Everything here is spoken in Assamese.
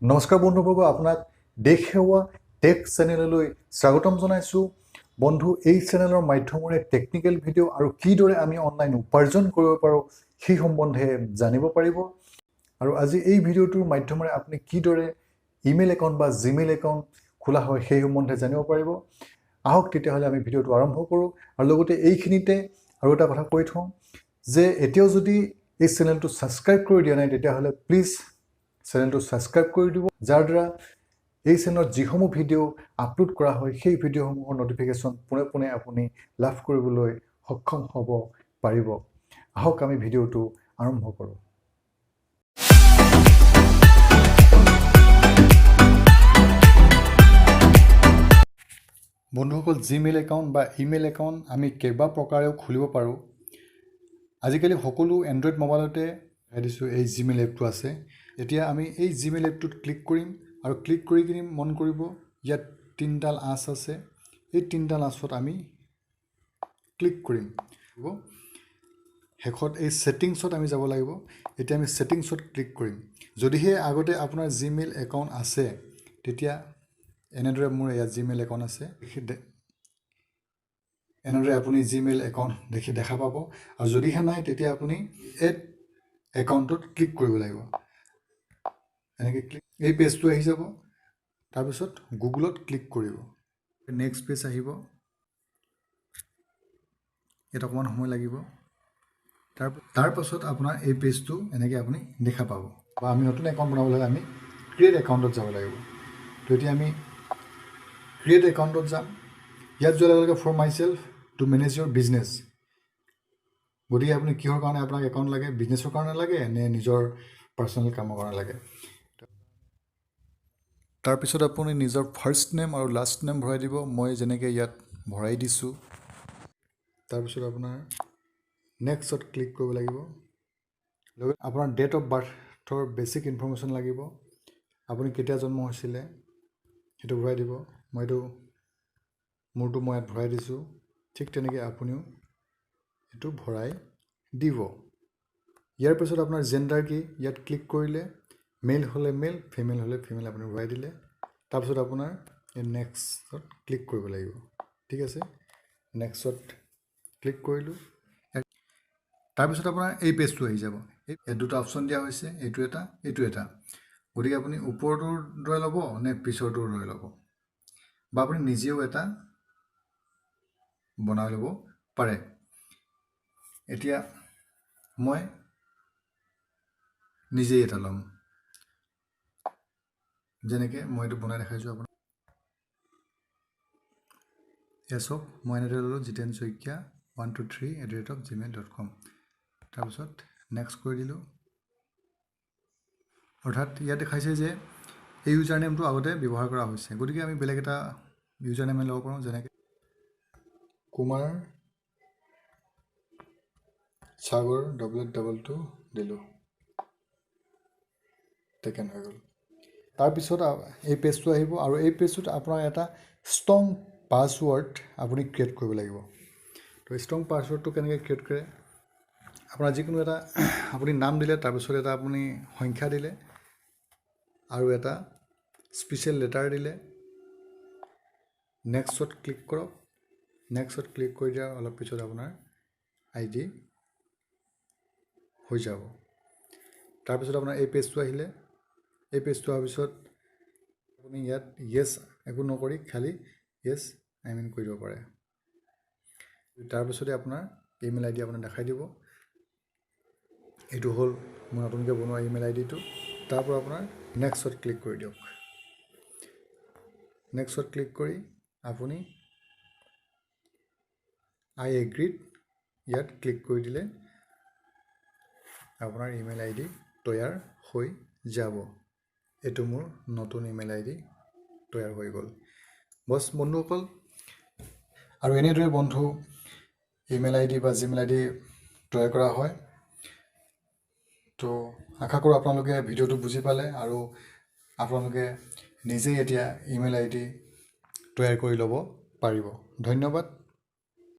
নমস্কাৰ বন্ধুবৰ্গ, আপোনাক দেশ সেৱা টেক চেনেললৈ স্বাগতম জনাইছোঁ। বন্ধু, এই চেনেলৰ মাধ্যমেৰে টেকনিকেল ভিডিঅ' আৰু কিদৰে আমি অনলাইন উপাৰ্জন কৰিব পাৰোঁ সেই সম্বন্ধে জানিব পাৰিব। আৰু আজি এই ভিডিঅ'টোৰ মাধ্যমেৰে আপুনি কিদৰে ইমেইল একাউণ্ট বা জিমেইল একাউণ্ট খোলা হয় সেই সম্বন্ধে জানিব পাৰিব। আহক তেতিয়াহ'লে আমি ভিডিঅ'টো আৰম্ভ কৰোঁ। আৰু লগতে এইখিনিতে আৰু এটা কথা কৈ থওঁ যে এতিয়াও যদি এই চেনেলটো ছাবস্ক্ৰাইব কৰি দিয়া নাই তেতিয়াহ'লে প্লিজ চেনেলটো ছাবস্ক্ৰাইব কৰি দিব, যাৰ দ্বাৰা এই চেনেলত যিসমূহ ভিডিঅ' আপলোড কৰা হয় সেই ভিডিঅ'সমূহৰ নটিফিকেশ্যন পোনে পোনে আপুনি লাভ কৰিবলৈ সক্ষম হ'ব পাৰিব। আহক আমি ভিডিঅ'টো আৰম্ভ কৰোঁ। বন্ধুসকল, জিমেইল একাউণ্ট বা ইমেইল একাউণ্ট আমি কেইবা প্ৰকাৰেও খুলিব পাৰোঁ। আজিকালি সকলো এণ্ড্ৰইড মোবাইলতে দিছোঁ এই জিমেইল এপটো আছে। এতিয়া আমি এই জিমেইল এপটোত ক্লিক কৰিম আৰু ক্লিক কৰি কিনি মন কৰিব ইয়াত তিনিডাল আঁচ আছে। এই তিনিডাল আঁচত আমি ক্লিক কৰিম। শেষত এই ছেটিংছত আমি যাব লাগিব। এতিয়া আমি ছেটিংছত ক্লিক কৰিম। যদিহে আগতে আপোনাৰ জিমেইল একাউণ্ট আছে তেতিয়া এনেদৰে মোৰ ইয়াত জিমেইল একাউণ্ট আছে, এনেদৰে আপুনি জিমেইল একাউণ্ট দেখা পাব। আৰু যদিহে নাই তেতিয়া আপুনি এড একাউণ্টত ক্লিক কৰিব লাগিব। এনেকৈ এই পেজটো আহি যাব। তাৰপিছত গুগলত ক্লিক কৰিব। নেক্সট পেজ আহিব। ইয়াত অকণমান সময় লাগিব। তাৰপাছত আপোনাৰ এই পেজটো এনেকৈ আপুনি দেখা পাব। বা আমি নতুন একাউণ্ট বনাবলৈ হ'লে আমি ক্ৰিয়েট একাউণ্টত যাব লাগিব। তো এতিয়া আমি ক্ৰিয়েট একাউণ্টত যাম। ইয়াত যোৱাৰ লগে লগে for myself to manage your business. গতিকে আপুনি কিহৰ কাৰণে আপোনাক একাউণ্ট লাগে? বিজনেছৰ কাৰণে লাগে নে নিজৰ পাৰ্চনেল কামৰ কাৰণে লাগে? তাৰপিছত আপুনি নিজৰ ফাৰ্ষ্ট নেম আৰু লাষ্ট নেম ভৰাই দিব। মই যেনেকৈ ইয়াত ভৰাই দিছোঁ। তাৰপিছত আপোনাৰ নেক্সটত ক্লিক কৰিব লাগিব। লগত আপোনাৰ ডেট অফ বাৰ্থৰ বেছিক ইনফৰ্মেশ্যন লাগিব। আপুনি কেতিয়া জন্ম হৈছিলে সেইটো ভৰাই দিব। মোৰটো মই ইয়াত ভৰাই দিছোঁ। ঠিক তেনেকৈ আপুনিও এইটো ভৰাই দিব। ইয়াৰ পিছত আপোনাৰ জেণ্ডাৰ কি, ইয়াত ক্লিক কৰিলে মেল হ'লে মেল, ফিমেল হ'লে ফিমেল আপুনি ভৰাই দিলে। তাৰপিছত আপোনাৰ এই নেক্সটত ক্লিক কৰিব লাগিব। ঠিক আছে, নেক্সটত ক্লিক কৰিলোঁ। তাৰপিছত আপোনাৰ এই পেজটো আহি যাব। এই দুটা অপশ্যন দিয়া হৈছে, এইটো এটা এইটো এটা। গতিকে আপুনি ওপৰটোৰ দৰে ল'ব নে পিছৰটোৰ দৰে ল'ব, বা আপুনি নিজেও এটা বনাই ল'ব পাৰে। এতিয়া মই নিজেই এটা ল'ম। যেনেকৈ মই এইটো বনাই দেখাইছোঁ আপোনাক। এয়া চাওক, মই এনেদৰে ল'লোঁ জিতেন শইকীয়া 123@gmail.com। তাৰপিছত নেক্সট কৰি দিলোঁ। অৰ্থাৎ ইয়াত দেখাইছে যে এই ইউজাৰ নেমটো আগতে ব্যৱহাৰ কৰা হৈছে। গতিকে আমি বেলেগ এটা ইউজাৰ নেম ল'ব পাৰোঁ। যেনেকৈ কুমাৰ সাগৰ 2222 দিলোঁ। টেকেন হৈ গ'ল। তাৰপিছত এই পেজটো আহিব আৰু এই পেজটোত আপোনাৰ এটা ষ্ট্ৰং পাছৱৰ্ড আপুনি ক্ৰিয়েট কৰিব লাগিব। তো ষ্ট্ৰং পাছৱৰ্ডটো কেনেকৈ ক্ৰিয়েট কৰে? আপোনাৰ যিকোনো এটা আপুনি নাম দিলে, তাৰপিছত এটা আপুনি সংখ্যা দিলে আৰু এটা স্পেচিয়েল লেটাৰ দিলে। নেক্সটত ক্লিক কৰক। নেক্সটত ক্লিক কৰি দিয়াৰ অলপ পিছত আপোনাৰ ID হৈ যাব। তাৰপিছত আপোনাৰ এই পেজটো আহিলে। এই পেজটো অহাৰ পিছত আপুনি ইয়াত য়েছ একো নকৰি খালি য়েছ কৰি দিব পাৰে। তাৰপিছতে আপোনাৰ ইমেইল ID আপোনাৰ দেখাই দিব। এইটো হ'ল মোৰ নতুনকৈ বনোৱা ইমেইল IDটো। তাৰ পৰা আপোনাৰ নেক্সটত ক্লিক কৰি দিয়ক। নেক্সটত ক্লিক কৰি আপুনি আই এগ্ৰীড ইয়াত ক্লিক কৰি দিলে আপোনাৰ ইমেইল ID তৈয়াৰ হৈ যাব। এইটো মোৰ নতুন ইমেইল ID তৈয়াৰ হৈ গ'ল। বছ বন্ধুসকল, আৰু এনেদৰে বন্ধু ইমেইল ID বা জিমেইল ID তৈয়াৰ কৰা হয়। তো আশা কৰোঁ আপোনালোকে ভিডিঅ'টো বুজি পালে আৰু আপোনালোকে নিজেই এতিয়া ইমেইল ID তৈয়াৰ কৰি ল'ব পাৰিব। ধন্যবাদ।